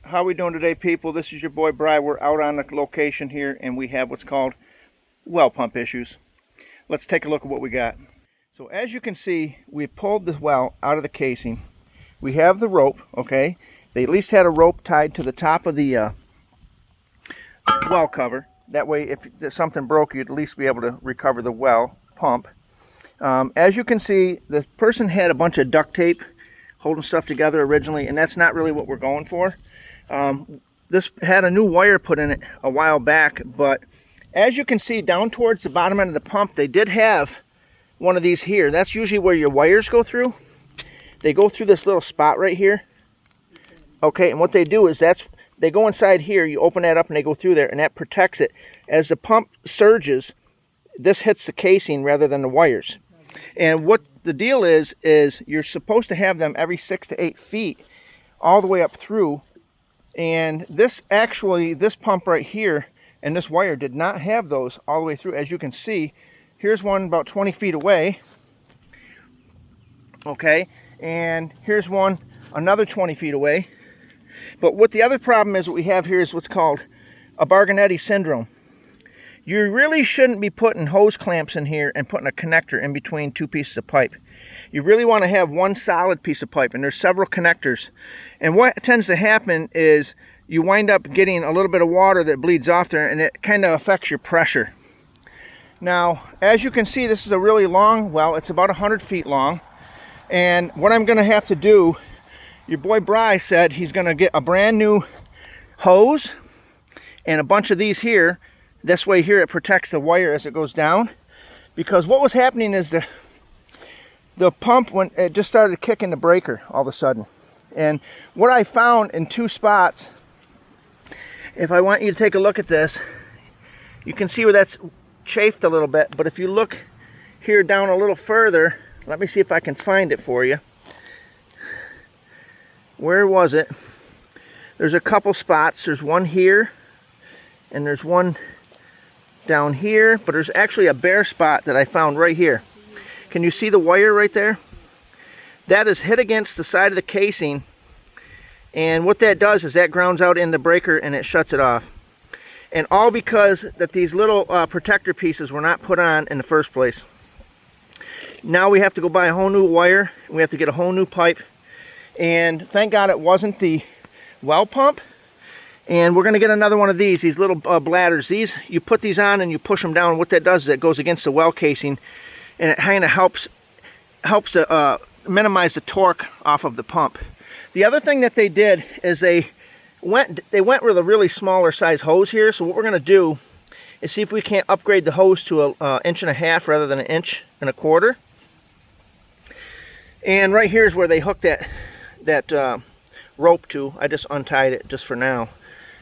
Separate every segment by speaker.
Speaker 1: How we doing today, people? This is your boy Bry. We're out on the location here and we have what's called well pump issues. Let's take a look at what we got. So as you can see, we've pulled the well out of the casing. We have the rope, okay? They at least had a rope tied to the top of the well cover. That way if something broke, you'd at least be able to recover the well pump. As you can see, the person had a bunch of duct tape holding stuff together originally, and that's not really what we're going for. This had a new wire put in it a while back, but as you can see down towards the bottom end of the pump, they did have one of these here. That's usually where your wires go through. They go through this little spot right here. Okay, and what they do is they go inside here, you open that up and they go through there, and that protects it. As the pump surges, this hits the casing rather than the wires. And what the deal is you're supposed to have them every 6 to 8 feet all the way up through. And this pump right here and this wire did not have those all the way through. As you can see, here's one about 20 feet away. Okay, and here's one another 20 feet away. But what the other problem is, what we have here is what's called a Barganetti syndrome. You really shouldn't be putting hose clamps in here and putting a connector in between two pieces of pipe. You really want to have one solid piece of pipe, and there's several connectors. And what tends to happen is you wind up getting a little bit of water that bleeds off there, and it kind of affects your pressure. Now, as you can see, this is a really long well. It's about 100 feet long. And what I'm going to have to do, your boy Bry said he's going to get a brand new hose and a bunch of these here. This way here it protects the wire as it goes down, because what was happening is the pump, when it just started kicking the breaker all of a sudden. And what I found in two spots, if I want you to take a look at this, you can see where that's chafed a little bit, but if you look here down a little further, let me see if I can find it for you. Where was it? There's a couple spots. There's one here and there's one down here, but there's actually a bare spot that I found right here. Can you see the wire right there? That is hit against the side of the casing, and what that does is that grounds out in the breaker and it shuts it off. And all because that these little protector pieces were not put on in the first place. Now we have to go buy a whole new wire, and we have to get a whole new pipe, and thank God it wasn't the well pump. And we're going to get another one of these little bladders. These, you put these on and you push them down. What that does is it goes against the well casing, and it kind of helps minimize the torque off of the pump. The other thing that they did is they went with a really smaller size hose here. So what we're going to do is see if we can't upgrade the hose to an 1.5 inches rather than 1.25 inches. And right here is where they hooked that rope to. I just untied it just for now.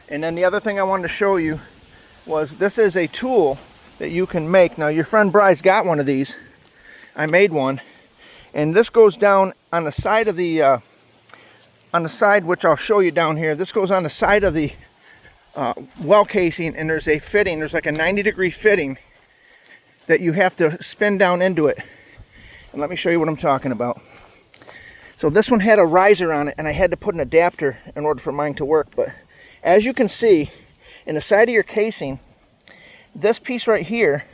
Speaker 1: And then the other thing I wanted to show you was this is a tool that you can make. Now your friend Bry's got one of these. I made one. And this goes down on the side of the, which I'll show you down here. This goes on the side of the well casing, and there's a fitting. There's like a 90-degree fitting that you have to spin down into it. And let me show you what I'm talking about. So this one had a riser on it, and I had to put an adapter in order for mine to work. But as you can see, in the side of your casing, this piece right here,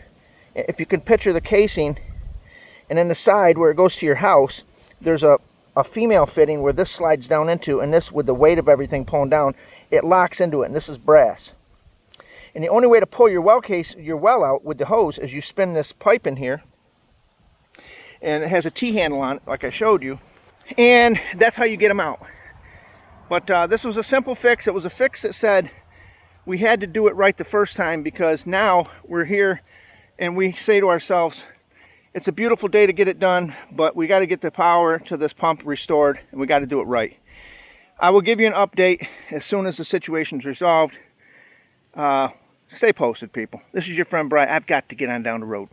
Speaker 1: if you can picture the casing, and in the side where it goes to your house, there's a female fitting where this slides down into, and this, with the weight of everything pulling down, it locks into it, and this is brass. And the only way to pull your well out with the hose is you spin this pipe in here, and it has a T-handle on it, like I showed you, and that's how you get them out. But this was a simple fix. It was a fix that said we had to do it right the first time, because now we're here and we say to ourselves, it's a beautiful day to get it done, but we got to get the power to this pump restored, and we got to do it right. I will give you an update as soon as the situation's resolved. Stay posted, people. This is your friend Bry. I've got to get on down the road.